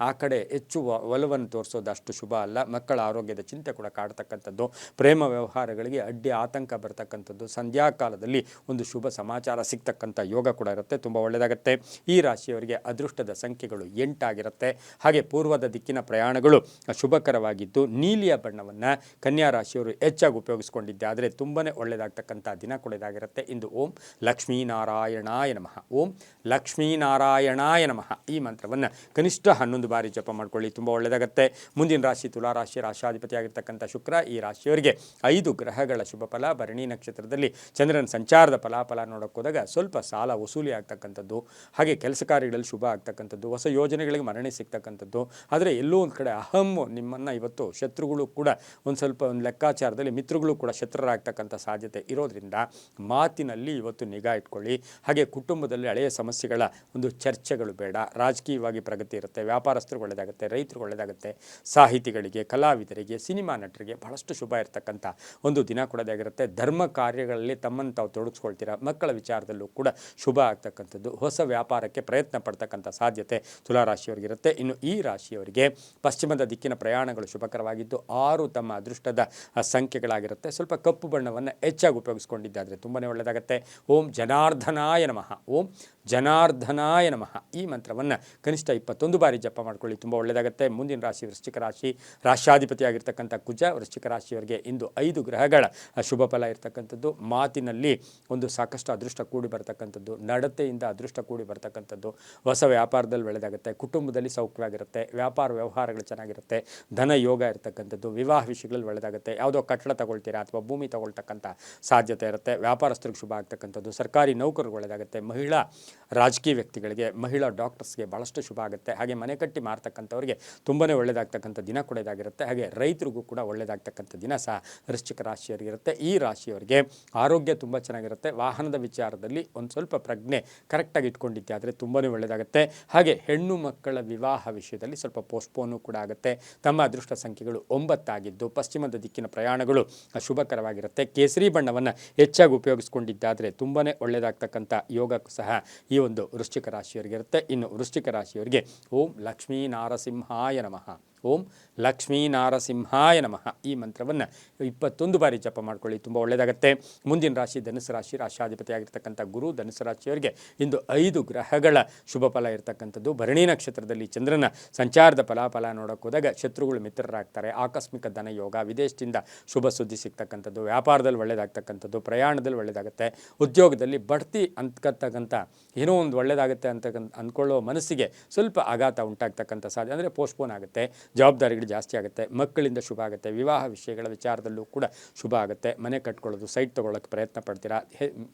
ಆ ಕಡೆ ಹೆಚ್ಚು ಒಲವನ್ನು ತೋರಿಸೋದು ಅಷ್ಟು ಶುಭ ಅಲ್ಲ. ಮಕ್ಕಳ ಆರೋಗ್ಯದ ಚಿಂತೆ ಕೂಡ ಕಾಡ್ತಕ್ಕಂಥದ್ದು, ಪ್ರೇಮ ವ್ಯವಹಾರಗಳಿಗೆ ಅಡ್ಡಿ ಆತಂಕ ಬರ್ತಕ್ಕಂಥದ್ದು, ಸಂಧ್ಯಾಕಾಲದಲ್ಲಿ ಒಂದು ಶುಭ ಸಮಾಚಾರ ಸಿಗ್ತಕ್ಕಂಥ ಯೋಗ ಕೂಡ ಇರುತ್ತೆ, ತುಂಬ ಒಳ್ಳೆಯದಾಗುತ್ತೆ. ಈ ರಾಶಿಯವರಿಗೆ ಅದೃಷ್ಟದ ಸಂಖ್ಯೆಗಳು 8 ಆಗಿರುತ್ತೆ. ಹಾಗೆ ಪೂರ್ವದ ದಿಕ್ಕಿನ ಪ್ರಯಾಣಗಳು ಶುಭಕರವಾಗಿದ್ದು ನೀಲಿಯ ಬಣ್ಣವನ್ನು ಕನ್ಯಾ ರಾಶಿಯವರು ಹೆಚ್ಚಾಗಿ ಉಪಯೋಗಿಸ್ಕೊಂಡಿದ್ದೆ ಆದರೆ ತುಂಬಾ ಒಳ್ಳೆಯದಾಗ್ತಕ್ಕಂಥ ದಿನ ಕೂಡ ಇದಾಗಿರುತ್ತೆ. ಇಂದು ಓಂ ಲಕ್ಷ್ಮೀನಾರಾಯಣಾಯ ನಮಃ, ಓಂ ಲಕ್ಷ್ಮೀನಾರಾಯಣಾಯ ನಮಃ ಈ ಮಂತ್ರವನ್ನು ಕನಿಷ್ಠ 11 ಬಾರಿ ಜಪ ಮಾಡ್ಕೊಳ್ಳಿ, ತುಂಬ ಒಳ್ಳೆಯದಾಗುತ್ತೆ. ಮುಂದಿನ ರಾಶಿ ತುಲಾ ರಾಶಿ, ರಾಶಿಯಾಧಿಪತಿಯಾಗಿರ್ತಕ್ಕಂಥ ಶುಕ್ರ. ಈ ರಾಶಿಯವರಿಗೆ 5 ಗ್ರಹಗಳ ಶುಭ ಫಲ. ಭರಣಿ ನಕ್ಷತ್ರದಲ್ಲಿ ಚಂದ್ರನ ಸಂಚಾರದ ಫಲಾಫಲ ನೋಡೋಕೆ ಹೋದಾಗ ಸ್ವಲ್ಪ ಸಾಲ ವಸೂಲಿ ಆಗ್ತಕ್ಕಂಥದ್ದು, ಹಾಗೆ ಕೆಲಸ ಕಾರ್ಯಗಳಲ್ಲಿ ಶುಭ ಆಗ್ತಕ್ಕಂಥದ್ದು, ಹೊಸ ಯೋಜನೆಗಳಿಗೆ ಮರಣೆ ಸಿಗ್ತಕ್ಕಂಥದ್ದು. ಆದರೆ ಎಲ್ಲೋ ಒಂದು ಕಡೆ ನಿಮ್ಮನ್ನು ಇವತ್ತು ಶತ್ರುಗಳು ಕೂಡ ಒಂದು ಲೆಕ್ಕಾಚಾರದಲ್ಲಿ ಮಿತ್ರಗಳು ಕೂಡ ಶತ್ರುರಾಗ್ತಕ್ಕಂಥ ಸಾಧ್ಯತೆ ಇರೋದ್ರಿಂದ ಮಾತಿನಲ್ಲಿ ಇವತ್ತು ನಿಗಾ ಇಟ್ಕೊಳ್ಳಿ. ಹಾಗೆ ಕುಟುಂಬದಲ್ಲಿ ಹಳೆಯ ಸಮಸ್ಯೆಗಳ ಒಂದು ಚರ್ಚೆಗಳು ಬೇಡ. ರಾಜಕೀಯವಾಗಿ ಪ್ರಗತಿ ಇರುತ್ತೆ, ವ್ಯಾಪಾರಸ್ಥರು ಒಳ್ಳೆಯದಾಗುತ್ತೆ, ರೈತರು ಒಳ್ಳೆಯದಾಗುತ್ತೆ, ಸಾಹಿತಿಗಳಿಗೆ, ಕಲಾವಿದರಿಗೆ, ಸಿನಿಮಾ ನಟರಿಗೆ ಬಹಳಷ್ಟು ಶುಭ ಇರತಕ್ಕಂಥ ಒಂದು ದಿನ ಕೂಡ ಆಗಿರುತ್ತೆ. ಧರ್ಮ ಕಾರ್ಯಗಳಲ್ಲಿ ತಮ್ಮನ್ನು ತಾವು ತೊಡಗಿಸ್ಕೊಳ್ತೀರಾ. ಮಕ್ಕಳ ವಿಚಾರದಲ್ಲೂ ಕೂಡ ಶುಭ ಆಗ್ತಕ್ಕಂಥದ್ದು. ಹೊಸ ವ್ಯಾಪಾರಕ್ಕೆ ಪ್ರಯತ್ನ ಪಡ್ತಕ್ಕಂಥ ಸಾಧ್ಯತೆ ತುಲಾರಾಶಿಯವರಿಗಿರುತ್ತೆ. ಇನ್ನು ಈ ರಾಶಿಯವರಿಗೆ ಪಶ್ಚಿಮದ ದಿಕ್ಕಿನ ಪ್ರಯಾಣಗಳು ಶುಭಕರವಾಗಿದ್ದು 6 ತಮ್ಮ ಅದೃಷ್ಟದ ಸಂಖ್ಯೆಗಳಾಗಿರುತ್ತೆ. ಸ್ವಲ್ಪ ಕಪ್ಪು ಬಣ್ಣವನ್ನು ಹೆಚ್ಚಾಗಿ ಉಪಯೋಗಿಸ್ಕೊಂಡಿದ್ದಾದರೆ ತುಂಬಾ ಒಳ್ಳೆಯದಾಗುತ್ತೆ. ಓಂ ಜನಾರ್ದನಾಯ ನಮಃ, ಓಂ ಜನಾರ್ದನಾಯ ನಮಃ ಈ ಮಂತ್ರವನ್ನು ಕನಿಷ್ಠ 21 ಬಾರಿ ಜಪ ಮಾಡ್ಕೊಳ್ಳಿ, ತುಂಬ ಒಳ್ಳೆಯದಾಗುತ್ತೆ. ಮುಂದಿನ ರಾಶಿ ವೃಶ್ಚಿಕ ರಾಶಿ. ರಾಶ್ಯಾಧಿಪತಿಯಾಗಿರ್ತಕ್ಕಂಥ ಕುಜ ವೃಶ್ಚಿಕ ರಾಶಿಯವರಿಗೆ ಇಂದು 5 ಗ್ರಹಗಳ ಶುಭ ಫಲ ಇರತಕ್ಕಂಥದ್ದು. ಮಾತಿನಲ್ಲಿ ಒಂದು ಸಾಕಷ್ಟು ಅದೃಷ್ಟ ಕೂಡಿ ಬರ್ತಕ್ಕಂಥದ್ದು, ನಡತೆಯಿಂದ ಅದೃಷ್ಟ ಕೂಡಿ ಬರ್ತಕ್ಕಂಥದ್ದು, ಹೊಸ ವ್ಯಾಪಾರದಲ್ಲಿ ಒಳ್ಳೆಯದಾಗುತ್ತೆ, ಕುಟುಂಬದಲ್ಲಿ ಸೌಖ್ಯವಾಗಿರುತ್ತೆ, ವ್ಯಾಪಾರ ವ್ಯವಹಾರಗಳು ಚೆನ್ನಾಗಿರುತ್ತೆ, ಧನ ಯೋಗ ಇರತಕ್ಕಂಥದ್ದು, ವಿವಾಹ ವಿಷಯಗಳಲ್ಲಿ ಒಳ್ಳೆಯದಾಗುತ್ತೆ. ಯಾವುದೋ ಕಟ್ಟಡ ತಗೊಳ್ತೀರಾ ಅಥವಾ ಭೂಮಿ ತಗೊಳ್ತಕ್ಕಂಥ ಸಾಧ್ಯತೆ ಇರುತ್ತೆ. ವ್ಯಾಪಾರಸ್ಥರಿಗೆ ಶುಭ ಆಗ್ತಕ್ಕಂಥದ್ದು, ಸರ್ಕಾರಿ ನೌಕರರಿಗೆ ಒಳ್ಳೆಯದಾಗುತ್ತೆ, ಮಹಿಳಾ ರಾಜಕೀಯ ವ್ಯಕ್ತಿಗಳಿಗೆ, ಮಹಿಳಾ ಡಾಕ್ಟರ್ಸ್ಗೆ ಭಾಳಷ್ಟು ಶುಭ ಆಗುತ್ತೆ. ಹಾಗೆ ಮನೆ ಕಟ್ಟಿ ಮಾರ್ತಕ್ಕಂಥವ್ರಿಗೆ ತುಂಬಾ ಒಳ್ಳೆಯದಾಗ್ತಕ್ಕಂಥ ದಿನ ಕೂಡ ಇದಾಗಿರುತ್ತೆ. ಹಾಗೆ ರೈತರಿಗೂ ಕೂಡ ಒಳ್ಳೆಯದಾಗ್ತಕ್ಕಂಥ ದಿನ ಸಹ ವೃಶ್ಚಿಕ ರಾಶಿಯವರಿಗಿರುತ್ತೆ. ಈ ರಾಶಿಯವರಿಗೆ ಆರೋಗ್ಯ ತುಂಬ ಚೆನ್ನಾಗಿರುತ್ತೆ. ವಾಹನದ ವಿಚಾರದಲ್ಲಿ ಒಂದು ಸ್ವಲ್ಪ ಪ್ರಜ್ಞೆ ಕರೆಕ್ಟಾಗಿ ಇಟ್ಕೊಂಡಿದ್ದೆ ಆದರೆ ತುಂಬಾ ಒಳ್ಳೆಯದಾಗುತ್ತೆ. ಹಾಗೆ ಹೆಣ್ಣು ಮಕ್ಕಳ ವಿವಾಹ ವಿಷಯದಲ್ಲಿ ಸ್ವಲ್ಪ ಪೋಸ್ಟ್ಪೋನು ಕೂಡ ಆಗುತ್ತೆ. ತಮ್ಮ ಅದೃಷ್ಟ ಸಂಖ್ಯೆಗಳು 9 ಆಗಿದ್ದು ಪಶ್ಚಿಮದ ದಿಕ್ಕಿನ ಪ್ರಯಾಣಗಳು ಶುಭಕರವಾಗಿರುತ್ತೆ. ಕೇಸರಿ ಬಣ್ಣವನ್ನು ಹೆಚ್ಚಾಗಿ ಉಪಯೋಗಿಸ್ಕೊಂಡಿದ್ದಾದರೆ ತುಂಬಾ ಒಳ್ಳೆಯದಾಗ್ತಕ್ಕಂಥ ಯೋಗಕ್ಕೂ ಸಹ ಈ ಒಂದು ವೃಶ್ಚಿಕ ರಾಶಿಯವರಿಗಿರುತ್ತೆ. ಇನ್ನು ವೃಶ್ಚಿಕ ರಾಶಿಯವರಿಗೆ ಓಂ ಲಕ್ಷ್ಮೀ ನಾರಸಿಂಹಾಯ ನಮಃ, ಓಂ ಲಕ್ಷ್ಮೀ ನಾರಸಿಂಹಾಯ ನಮಃ ಈ ಮಂತ್ರವನ್ನು 21 ಬಾರಿ ಜಪ ಮಾಡ್ಕೊಳ್ಳಿ, ತುಂಬ ಒಳ್ಳೆಯದಾಗುತ್ತೆ. ಮುಂದಿನ ರಾಶಿ ಧನುಸು ರಾಶಿ. ರಾಶಾಧಿಪತಿಯಾಗಿರ್ತಕ್ಕಂಥ ಗುರು ಧನುಸು ರಾಶಿಯವರಿಗೆ ಇಂದು 5 ಗ್ರಹಗಳ ಶುಭ ಫಲ ಇರತಕ್ಕಂಥದ್ದು. ಭರಣಿ ನಕ್ಷತ್ರದಲ್ಲಿ ಚಂದ್ರನ ಸಂಚಾರದ ಫಲಾಫಲ ನೋಡೋಕೆ ಹೋದಾಗ ಶತ್ರುಗಳು ಮಿತ್ರರಾಗ್ತಾರೆ, ಆಕಸ್ಮಿಕ ಧನ ಯೋಗ, ವಿದೇಶದಿಂದ ಶುಭ ಸುದ್ದಿ ಸಿಗ್ತಕ್ಕಂಥದ್ದು, ವ್ಯಾಪಾರದಲ್ಲಿ ಒಳ್ಳೆಯದಾಗ್ತಕ್ಕಂಥದ್ದು, ಪ್ರಯಾಣದಲ್ಲಿ ಒಳ್ಳೆಯದಾಗುತ್ತೆ, ಉದ್ಯೋಗದಲ್ಲಿ ಬಡ್ತಿ ಅಂತಕ್ಕಂಥ ಏನೋ ಒಂದು ಒಳ್ಳೆಯದಾಗುತ್ತೆ ಅಂದ್ಕೊಳ್ಳೋ ಮನಸ್ಸಿಗೆ ಸ್ವಲ್ಪ ಆಘಾತ ಉಂಟಾಗ್ತಕ್ಕಂಥ ಸಾಧ್ಯ, ಅಂದರೆ ಪೋಸ್ಟ್ಪೋನ್ ಆಗುತ್ತೆ, ಜವಾಬ್ದಾರಿಗಳು ಜಾಸ್ತಿ ಆಗುತ್ತೆ, ಮಕ್ಕಳಿಂದ ಶುಭ ಆಗುತ್ತೆ, ವಿವಾಹ ವಿಷಯಗಳ ವಿಚಾರದಲ್ಲೂ ಕೂಡ ಶುಭ ಆಗುತ್ತೆ, ಮನೆ ಕಟ್ಕೊಳ್ಳೋದು, ಸೈಟ್ ತೊಗೊಳ್ಳೋಕ್ಕೆ ಪ್ರಯತ್ನ ಪಡ್ತೀರಾ,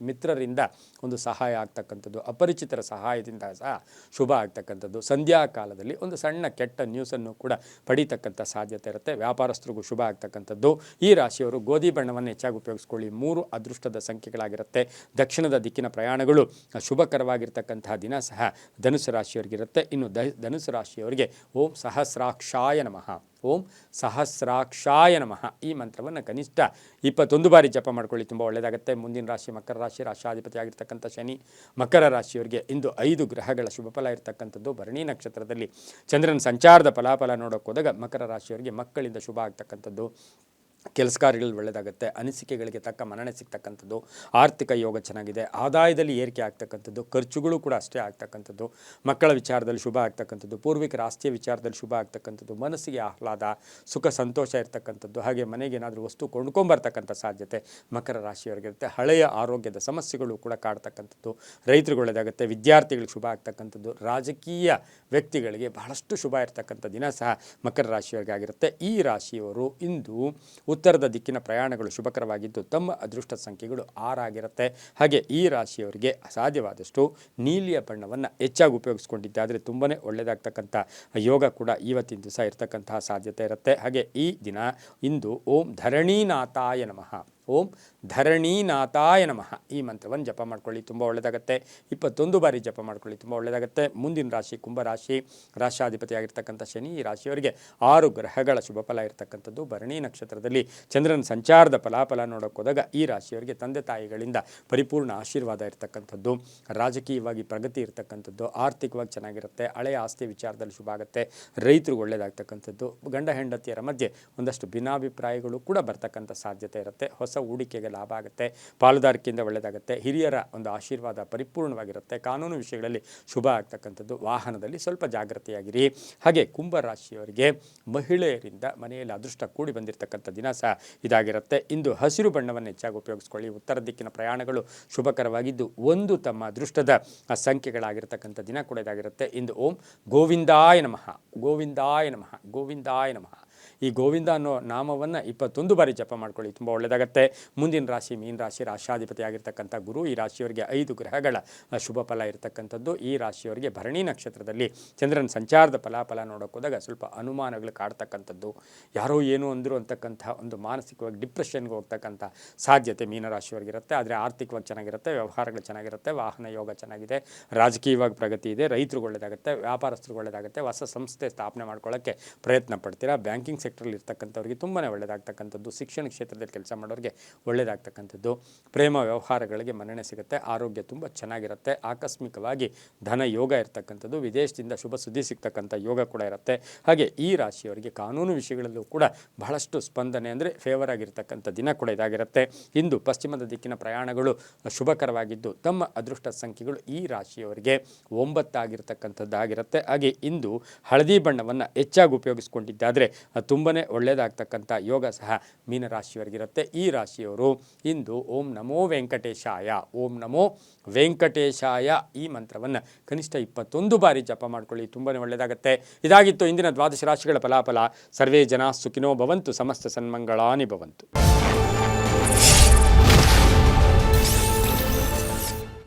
ಮಿತ್ರರಿಂದ ಒಂದು ಸಹಾಯ ಆಗ್ತಕ್ಕಂಥದ್ದು, ಅಪರಿಚಿತರ ಸಹಾಯದಿಂದ ಸಹ ಶುಭ ಆಗ್ತಕ್ಕಂಥದ್ದು, ಸಂಧ್ಯಾ ಕಾಲದಲ್ಲಿ ಒಂದು ಸಣ್ಣ ಕೆಟ್ಟ ನ್ಯೂಸನ್ನು ಕೂಡ ಪಡೀತಕ್ಕಂಥ ಸಾಧ್ಯತೆ ಇರುತ್ತೆ, ವ್ಯಾಪಾರಸ್ಥರಿಗೂ ಶುಭ ಆಗ್ತಕ್ಕಂಥದ್ದು. ಈ ರಾಶಿಯವರು ಗೋಧಿ ಬಣ್ಣವನ್ನು ಹೆಚ್ಚಾಗಿ ಉಪಯೋಗಿಸ್ಕೊಳ್ಳಿ. 3 ಅದೃಷ್ಟದ ಸಂಖ್ಯೆಗಳಾಗಿರುತ್ತೆ. ದಕ್ಷಿಣದ ದಿಕ್ಕಿನ ಪ್ರಯಾಣಗಳು ಶುಭಕರವಾಗಿರ್ತಕ್ಕಂತಹ ದಿನ ಸಹ ಧನುಸು ರಾಶಿಯವರಿಗಿರುತ್ತೆ. ಇನ್ನು ಧನುಸು ರಾಶಿಯವರಿಗೆ ಓಂ ಸಹಸ್ರಾಕ್ಷಾಯ ನಮಃ, ಓಂ ಸಹಸ್ರಾಕ್ಷಾಯ ನಮಃ ಈ ಮಂತ್ರವನ್ನು ಕನಿಷ್ಠ 21 ಬಾರಿ ಜಪ ಮಾಡ್ಕೊಳ್ಳಿ, ತುಂಬ ಒಳ್ಳೆಯದಾಗುತ್ತೆ. ಮುಂದಿನ ರಾಶಿ ಮಕರ ರಾಶಿ. ರಾಶಾಧಿಪತಿಯಾಗಿರ್ತಕ್ಕಂಥ ಶನಿ ಮಕರ ರಾಶಿಯವರಿಗೆ ಇಂದು 5 ಗ್ರಹಗಳ ಶುಭ ಫಲ ಇರತಕ್ಕಂಥದ್ದು. ಭರಣಿ ನಕ್ಷತ್ರದಲ್ಲಿ ಚಂದ್ರನ ಸಂಚಾರದ ಫಲಾಫಲ ನೋಡೋಕೆ ಹೋದಾಗ ಮಕರ ರಾಶಿಯವರಿಗೆ ಮಕ್ಕಳಿಂದ ಶುಭ ಆಗ್ತಕ್ಕಂಥದ್ದು, ಕೆಲಸ ಕಾರ್ಯಗಳಲ್ಲಿ ಒಳ್ಳೆಯದಾಗುತ್ತೆ, ಅನಿಸಿಕೆಗಳಿಗೆ ತಕ್ಕ ಮನ್ನಣೆ ಸಿಗ್ತಕ್ಕಂಥದ್ದು, ಆರ್ಥಿಕ ಯೋಗ ಚೆನ್ನಾಗಿದೆ, ಆದಾಯದಲ್ಲಿ ಏರಿಕೆ ಆಗ್ತಕ್ಕಂಥದ್ದು, ಖರ್ಚುಗಳು ಕೂಡ ಅಷ್ಟೇ ಆಗ್ತಕ್ಕಂಥದ್ದು, ಮಕ್ಕಳ ವಿಚಾರದಲ್ಲಿ ಶುಭ ಆಗ್ತಕ್ಕಂಥದ್ದು, ಪೂರ್ವಿಕರ ಆಸ್ತಿಯ ವಿಚಾರದಲ್ಲಿ ಶುಭ ಆಗ್ತಕ್ಕಂಥದ್ದು, ಮನಸ್ಸಿಗೆ ಆಹ್ಲಾದ ಸುಖ ಸಂತೋಷ ಇರ್ತಕ್ಕಂಥದ್ದು, ಹಾಗೆ ಮನೆಗೆ ಏನಾದರೂ ವಸ್ತು ಕೊಂಡ್ಕೊಂಬರ್ತಕ್ಕಂಥ ಸಾಧ್ಯತೆ ಮಕರ ರಾಶಿಯವರಿಗಿರುತ್ತೆ. ಹಳೆಯ ಆರೋಗ್ಯದ ಸಮಸ್ಯೆಗಳು ಕೂಡ ಕಾಡ್ತಕ್ಕಂಥದ್ದು, ರೈತರಿಗೆ ಒಳ್ಳೆಯದಾಗುತ್ತೆ, ವಿದ್ಯಾರ್ಥಿಗಳಿಗೆ ಶುಭ ಆಗ್ತಕ್ಕಂಥದ್ದು, ರಾಜಕೀಯ ವ್ಯಕ್ತಿಗಳಿಗೆ ಬಹಳಷ್ಟು ಶುಭ ಇರ್ತಕ್ಕಂಥ ದಿನ ಸಹ ಮಕರ ರಾಶಿಯವರಿಗಾಗಿರುತ್ತೆ. ಈ ರಾಶಿಯವರು ಇಂದು ಉತ್ತರದ ದಿಕ್ಕಿನ ಪ್ರಯಾಣಗಳು ಶುಭಕರವಾಗಿದ್ದು ತಮ್ಮ ಅದೃಷ್ಟ ಸಂಖ್ಯೆಗಳು 6 ಆಗಿರುತ್ತೆ. ಹಾಗೆ ಈ ರಾಶಿಯವರಿಗೆ ಸಾಧ್ಯವಾದಷ್ಟು ನೀಲಿಯ ಬಣ್ಣವನ್ನು ಹೆಚ್ಚಾಗಿ ಉಪಯೋಗಿಸ್ಕೊಂಡಿದ್ದಾದರೆ ತುಂಬಾ ಒಳ್ಳೆಯದಾಗ್ತಕ್ಕಂಥ ಯೋಗ ಕೂಡ ಇವತ್ತಿನ ದಿವಸ ಇರತಕ್ಕಂತಹ ಸಾಧ್ಯತೆ ಇರುತ್ತೆ. ಹಾಗೆ ಈ ದಿನ ಇಂದು ಓಂ ಧರಣೀನಾಥಾಯ ನಮಃ, ಓಂ ಧರಣೀನಾಥಾಯ ನಮಃ ಈ ಮಂತ್ರವನ್ನು ಜಪ ಮಾಡ್ಕೊಳ್ಳಿ, ತುಂಬ ಒಳ್ಳೆಯದಾಗುತ್ತೆ. 21 ಬಾರಿ ಜಪ ಮಾಡ್ಕೊಳ್ಳಿ, ತುಂಬ ಒಳ್ಳೆಯದಾಗುತ್ತೆ. ಮುಂದಿನ ರಾಶಿ ಕುಂಭರಾಶಿ. ರಾಶಾಧಿಪತಿಯಾಗಿರ್ತಕ್ಕಂಥ ಶನಿ ಈ ರಾಶಿಯವರಿಗೆ 6 ಗ್ರಹಗಳ ಶುಭ ಫಲ ಇರತಕ್ಕಂಥದ್ದು. ಭರಣಿ ನಕ್ಷತ್ರದಲ್ಲಿ ಚಂದ್ರನ ಸಂಚಾರದ ಫಲಾಫಲ ನೋಡೋಕೆ ಹೋದಾಗ ಈ ರಾಶಿಯವರಿಗೆ ತಂದೆ ತಾಯಿಗಳಿಂದ ಪರಿಪೂರ್ಣ ಆಶೀರ್ವಾದ ಇರತಕ್ಕಂಥದ್ದು, ರಾಜಕೀಯವಾಗಿ ಪ್ರಗತಿ ಇರತಕ್ಕಂಥದ್ದು, ಆರ್ಥಿಕವಾಗಿ ಚೆನ್ನಾಗಿರುತ್ತೆ, ಹಳೆಯ ಆಸ್ತಿ ವಿಚಾರದಲ್ಲಿ ಶುಭ ಆಗುತ್ತೆ, ರೈತರಿಗೆ ಒಳ್ಳೆಯದಾಗ್ತಕ್ಕಂಥದ್ದು, ಗಂಡ ಹೆಂಡತಿಯರ ಮಧ್ಯೆ ಒಂದಷ್ಟು ಭಿನ್ನಾಭಿಪ್ರಾಯಗಳು ಕೂಡ ಬರ್ತಕ್ಕಂಥ ಸಾಧ್ಯತೆ ಇರುತ್ತೆ, ಹೊಸ ಹೂಡಿಕೆಗೆ ಲಾಭ ಆಗುತ್ತೆ, ಪಾಲುದಾರಿಕೆಯಿಂದ ಒಳ್ಳೆಯದಾಗುತ್ತೆ, ಹಿರಿಯರ ಒಂದು ಆಶೀರ್ವಾದ ಪರಿಪೂರ್ಣವಾಗಿರುತ್ತೆ, ಕಾನೂನು ವಿಷಯಗಳಲ್ಲಿ ಶುಭ ಆಗ್ತಕ್ಕಂಥದ್ದು, ವಾಹನದಲ್ಲಿ ಸ್ವಲ್ಪ ಜಾಗೃತಿಯಾಗಿರಿ. ಹಾಗೆ ಕುಂಭರಾಶಿಯವರಿಗೆ ಮಹಿಳೆಯರಿಂದ ಮನೆಯಲ್ಲಿ ಅದೃಷ್ಟ ಕೂಡಿ ಬಂದಿರತಕ್ಕಂಥ ದಿನ ಸಹ ಇದಾಗಿರುತ್ತೆ. ಇಂದು ಹಸಿರು ಬಣ್ಣವನ್ನು ಹೆಚ್ಚಾಗಿ ಉಪಯೋಗಿಸ್ಕೊಳ್ಳಿ. ಉತ್ತರ ದಿಕ್ಕಿನ ಪ್ರಯಾಣಗಳು ಶುಭಕರವಾಗಿದ್ದು ಒಂದು ತಮ್ಮ ಅದೃಷ್ಟದ ಸಂಖ್ಯೆಗಳಾಗಿರ್ತಕ್ಕಂಥ ದಿನ ಕೂಡ ಇದಾಗಿರುತ್ತೆ. ಇಂದು ಓಂ ಗೋವಿಂದಾಯ ನಮಃ, ಗೋವಿಂದಾಯ ನಮಃ, ಗೋವಿಂದಾಯ ನಮಃ ಈ ಗೋವಿಂದ ಅನ್ನೋ ನಾಮವನ್ನು 21 ಬಾರಿ ಜಪ ಮಾಡ್ಕೊಳ್ಳಿ, ತುಂಬ ಒಳ್ಳೆಯದಾಗುತ್ತೆ. ಮುಂದಿನ ರಾಶಿ ಮೀನ ರಾಶಿ. ರಾಶಾಧಿಪತಿ ಆಗಿರ್ತಕ್ಕಂಥ ಗುರು ಈ ರಾಶಿಯವರಿಗೆ 5 ಗ್ರಹಗಳ ಶುಭ ಫಲ ಇರತಕ್ಕಂಥದ್ದು. ಈ ರಾಶಿಯವರಿಗೆ ಭರಣಿ ನಕ್ಷತ್ರದಲ್ಲಿ ಚಂದ್ರನ ಸಂಚಾರದ ಫಲಾಫಲ ನೋಡೋಕೆ ಹೋದಾಗ ಸ್ವಲ್ಪ ಅನುಮಾನಗಳು ಕಾಡ್ತಕ್ಕಂಥದ್ದು, ಯಾರೋ ಏನು ಅಂದರು ಅಂತಕ್ಕಂಥ ಒಂದು ಮಾನಸಿಕವಾಗಿ ಡಿಪ್ರೆಷನ್ಗೆ ಹೋಗ್ತಕ್ಕಂಥ ಸಾಧ್ಯತೆ ಮೀನರಾಶಿಯವರಿಗಿರುತ್ತೆ. ಆದರೆ ಆರ್ಥಿಕವಾಗಿ ಚೆನ್ನಾಗಿರುತ್ತೆ, ವ್ಯವಹಾರಗಳು ಚೆನ್ನಾಗಿರುತ್ತೆ, ವಾಹನ ಯೋಗ ಚೆನ್ನಾಗಿದೆ, ರಾಜಕೀಯವಾಗಿ ಪ್ರಗತಿ ಇದೆ, ರೈತರಿಗೆ ಒಳ್ಳೆಯದಾಗುತ್ತೆ, ವ್ಯಾಪಾರಸ್ಥರಿಗೆ ಒಳ್ಳೆಯದಾಗುತ್ತೆ, ಹೊಸ ಸಂಸ್ಥೆ ಸ್ಥಾಪನೆ ಮಾಡ್ಕೊಳ್ಳೋಕ್ಕೆ ಪ್ರಯತ್ನ ಪಡ್ತೀರಾ, ಬ್ಯಾಂಕಿಂಗ್ ಬ್ಯಾಂಕಿಂಗ್ ಸೆಕ್ಟ್ರಲ್ಲಿ ಇರ್ತಕ್ಕಂಥವ್ರಿಗೆ ತುಂಬಾ ಒಳ್ಳೆಯದಾಗ್ತಕ್ಕಂಥದ್ದು, ಶಿಕ್ಷಣ ಕ್ಷೇತ್ರದಲ್ಲಿ ಕೆಲಸ ಮಾಡೋರಿಗೆ ಒಳ್ಳೆಯದಾಗ್ತಕ್ಕಂಥದ್ದು, ಪ್ರೇಮ ವ್ಯವಹಾರಗಳಿಗೆ ಮನ್ನಣೆ ಸಿಗುತ್ತೆ, ಆರೋಗ್ಯ ತುಂಬ ಚೆನ್ನಾಗಿರುತ್ತೆ, ಆಕಸ್ಮಿಕವಾಗಿ ಧನ ಯೋಗ ಇರ್ತಕ್ಕಂಥದ್ದು, ವಿದೇಶದಿಂದ ಶುಭ ಸುದ್ದಿ ಸಿಗ್ತಕ್ಕಂಥ ಯೋಗ ಕೂಡ ಇರುತ್ತೆ. ಹಾಗೆ ಈ ರಾಶಿಯವರಿಗೆ ಕಾನೂನು ವಿಷಯಗಳಲ್ಲೂ ಕೂಡ ಬಹಳಷ್ಟು ಸ್ಪಂದನೆ ಅಂದರೆ ಫೇವರ್ ಆಗಿರ್ತಕ್ಕಂಥ ದಿನ ಕೂಡ ಇದಾಗಿರುತ್ತೆ. ಇಂದು ಪಶ್ಚಿಮದ ದಿಕ್ಕಿನ ಪ್ರಯಾಣಗಳು ಶುಭಕರವಾಗಿದ್ದು ತಮ್ಮ ಅದೃಷ್ಟ ಸಂಖ್ಯೆಗಳು ಈ ರಾಶಿಯವರಿಗೆ 9 ಆಗಿರ್ತಕ್ಕಂಥದ್ದಾಗಿರುತ್ತೆ. ಹಾಗೆ ಇಂದು ಹಳದಿ ಬಣ್ಣವನ್ನು ಹೆಚ್ಚಾಗಿ ಉಪಯೋಗಿಸ್ಕೊಂಡಿದ್ದಾದರೆ ತುಂಬಾ ಒಳ್ಳೆಯದಾಗ್ತಕ್ಕಂಥ ಯೋಗ ಸಹ ಮೀನರಾಶಿಯವರಿಗಿರುತ್ತೆ. ಈ ರಾಶಿಯವರು ಇಂದು ಓಂ ನಮೋ ವೆಂಕಟೇಶಾಯ, ಓಂ ನಮೋ ವೆಂಕಟೇಶಾಯ ಈ ಮಂತ್ರವನ್ನು ಕನಿಷ್ಠ 21 ಬಾರಿ ಜಪ ಮಾಡ್ಕೊಳ್ಳಿ, ತುಂಬಾ ಒಳ್ಳೆಯದಾಗುತ್ತೆ. ಇದಾಗಿತ್ತು ಇಂದಿನ ದ್ವಾದಶ ರಾಶಿಗಳ ಫಲಾಫಲ. ಸರ್ವೇ ಜನ ಸುಖಿನೋ ಭವಂತು, ಸಮಸ್ತ ಸನ್ಮಂಗಳಾನಿ ಭವಂತು.